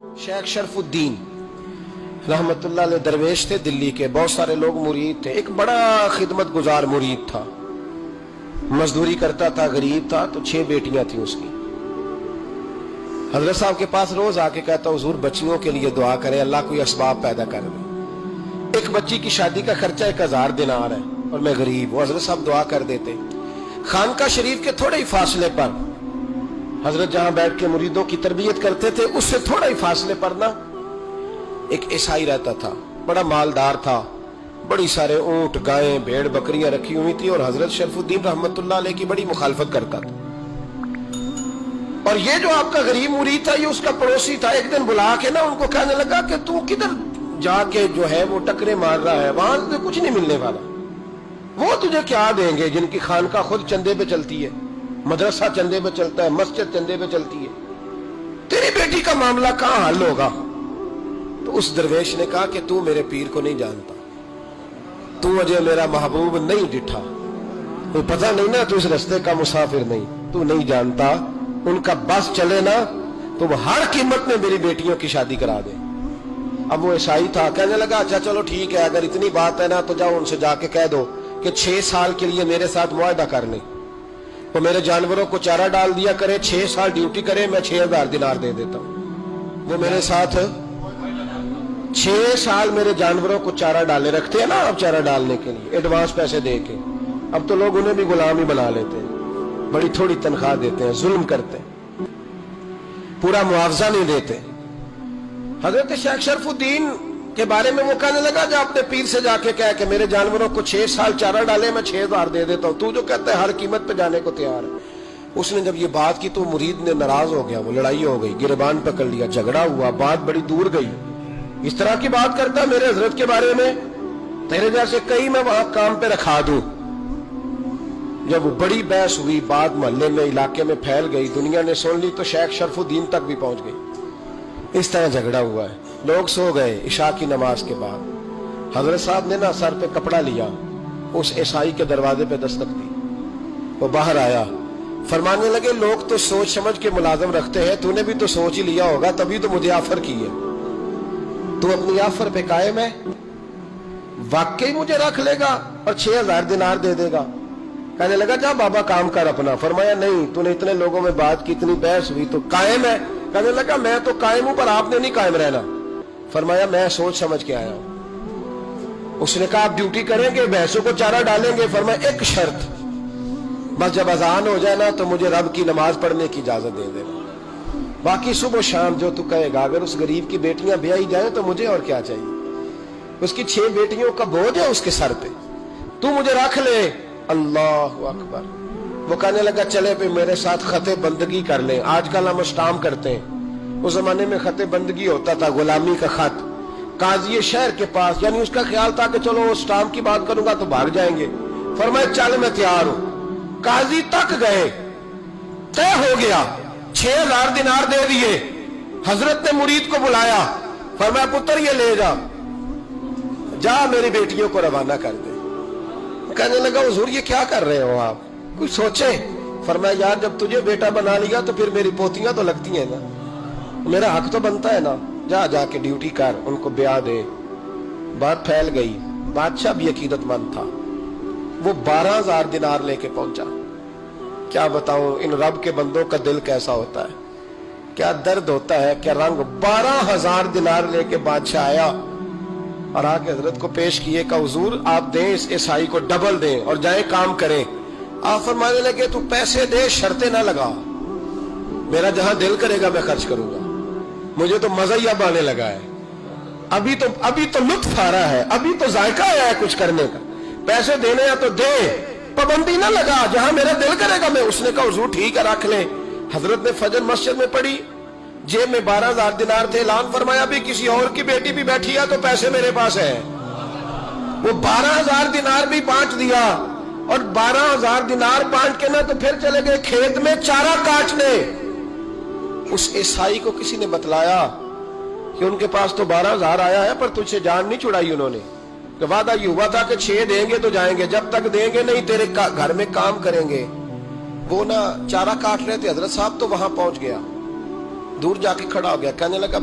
शेख शरफुद्दीन रहमतुल्लाह अलैह दरवेश थे दिल्ली के, बहुत सारे लोग मुरीद थे। एक बड़ा खिदमत गुजार मुरीद था, मजदूरी करता था, गरीब था। तो 6 बेटियां थी उसकी। हजरत साहब के पास रोज आके कहता, हुजूर बच्चियों के लिए दुआ करें, अल्लाह कोई असबाब पैदा कर दे। एक बच्ची की शादी का खर्चा 1000 दिनार है और मैं गरीब हूं। हजरत साहब दुआ कर देते। खानका शरीफ के थोड़े ही फासले पर हजरत जहां बैठ के मुरीदों की तरबियत करते थे, उससे थोड़ा ही फासले पर ना एक ईसाई रहता था, बड़ा मालदार था, बड़ी सारे ऊंट, गायें, भेड़, बकरियां रखी हुई थी और हजरत शरफुद्दीन रहमतुल्लाह अलैह की बड़ी मुखालफत करता था। और ये जो आपका गरीब मुरीद था, ये उसका पड़ोसी था। एक दिन बुला के ना उनको कहने लगा कि तू किधर जाके जो है वो टकरे मार रहा है, वहां से कुछ नहीं मिलने वाला। वो तुझे क्या देंगे जिनकी खानका खुद चंदे पे चलती है, मदरसा चंदे पे चलता है, मस्जिद चंदे पे चलती है, तेरी बेटी का मामला कहां हल होगा? तो उस दरवेश ने कहा कि तू मेरे पीर को नहीं जानता, तू अजय मेरा महबूब नहीं डिठा, तो पता नहीं ना, तू इस रास्ते का मुसाफिर नहीं, तू नहीं जानता। उनका बस चले ना तो वो हर कीमत में मेरी बेटियों की शादी करा दे। अब वो ईसाई था, कहने लगा अच्छा चलो ठीक है, अगर इतनी बात है ना तो जाओ उनसे जाके कह दो कि 6 साल के लिए मेरे साथ मुआहदा कर ले, वो मेरे जानवरों को चारा डाल दिया करे, 6 साल ड्यूटी करे, मैं 6000 दिनार दे देता हूं। वो मेरे साथ 6 साल मेरे जानवरों को चारा डाले रखते हैं ना, अब चारा डालने के लिए एडवांस पैसे दे के। अब तो लोग उन्हें भी गुलाम ही बना लेते हैं, बड़ी थोड़ी तनख्वाह देते हैं, जुल्म करते हैं, पूरा मुआवजा नहीं देते। हजरत शेख शरफुद्दीन के बारे में वो कहने लगा, जो अपने पीर से जाके कह के मेरे जानवरों को 6 साल चारा डाले, मैं 6000 दे देता हूं, तू जो कहता है हर कीमत पे जाने को तैयार है। उसने जब ये बात की तो मुरीद ने नाराज हो गया, वो लड़ाई हो गई, गिरबान पकड़ लिया, झगड़ा हुआ, बात बड़ी दूर गई। इस तरह की बात करता मेरे हजरत के बारे में, तेरे जैसे कई मैं वहां काम पे रखा दूं। जब वो बड़ी बहस हुई, बात मोहल्ले में, इलाके में फैल गई, दुनिया ने सुन ली, तो शेख शरफुद्दीन तक भी पहुंच गई। इस तरह झगड़ा हुआ है। लोग सो गए इशा की नमाज के बाद। हजरत साहब ने ना सर पे कपड़ा लिया, उस ईसाई के दरवाजे पे दस्तक दी, वो बाहर आया, फरमाने लगे लोग तो सोच समझ के मुलाजम रखते हैं, तूने भी तो सोच ही लिया होगा, तभी तो मुझे ऑफर की है। तू अपनी ऑफर पे कायम है? वाकई मुझे रख लेगा और 6000 दिनार दे देगा? कहने लगा जा बाबा काम कर अपना। फरमाया नहीं, तूने इतने लोगों में बात की, इतनी बहस हुई, तो कायम है? कहने लगा मैं तो कायम हूं, पर आपने नहीं कायम रहना। फरमाया मैं सोच समझ के आया हूं। उसने कहा आप ड्यूटी करेंगे, भैंसों को चारा डालेंगे? फरमाया एक शर्त, बस जब अजान हो जाए ना तो मुझे रब की नमाज पढ़ने की इजाजत दे देना, बाकी सुबह शाम जो तू कहेगा। अगर उस गरीब की बेटियां ब्याही जाए तो मुझे और क्या चाहिए? उसकी 6 बेटियों का बोझ है उसके सर पे, तू मुझे रख ले। अल्लाह अकबर। वो कहने लगा चले पे मेरे साथ खते बंदगी कर ले। आजकल हम स्टाम करते हैं, उस जमाने में खते बंदगी होता था, गुलामी का खत, काजी शहर के पास, यानी उसका ख्याल था कि चलो स्टाम की बात करूंगा तो भाग जाएंगे। फरमाया चल मैं तैयार हूं। काजी तक गए, तय हो गया, 6000 दिनार दे दिए। हजरत ने मुरीद को बुलाया, फरमाया पुत्र ये ले जा मेरी बेटियों को रवाना कर दे। कहने लगा हुजूर ये क्या कर रहे हो आप, कुछ सोचे? फरमाया यार जब तुझे बेटा बना लिया तो फिर मेरी पोतियां तो लगती हैं ना, मेरा हक तो बनता है ना, जा जाके ड्यूटी कर, उनको ब्याह दे। बात फैल गई, बादशाह भी अकीदतमंद था, वो 12000 दिनार लेके पहुंचा। क्या बताऊं इन रब के बंदों का दिल कैसा होता है, क्या दर्द होता है, क्या रंग। 12000 दिनार लेके बादशाह आया और आके हजरत को पेश किए, का हुजूर आप दें इस ईसाई को डबल दें और जाए काम करें। आप फरमाने लगे तू पैसे दे, शर्तें ना लगा, मेरा जहां दिल करेगा मैं खर्च करूंगा, मुझे तो मजा ही अब आने लगा है, अभी तो लुत्फ आ रहा है, अभी तो जायका आया है कुछ करने का, पैसे देने या तो दे, पाबंदी ना लगा, जहां मेरा दिल करेगा मैं। उसने कहा हुजूर ठीक है रख ले। हजरत ने फजर मस्जिद में पढ़ी, जेब में 12000 दिनार थे, ऐलान फरमाया भी किसी और की बेटी भी बैठी है तो पैसे मेरे पास है। वो 12000 दिनार भी बांट दिया और 12000 दिनार बांट के ना तो फिर चले गए खेत में चारा काटने। उस ईसाई को किसी ने बतलाया कि उनके पास तो 12000 आया है, पर तुझसे जान नहीं छुड़ाई उन्होंने, कि वादा ये हुआ था कि 6 देंगे तो जाएंगे, जब तक देंगे नहीं तेरे घर में काम करेंगे। वो ना चारा काट रहे थे, हजरत साहब तो वहां पहुंच गया, दूर जाके खड़ा हो गया, कहने लगा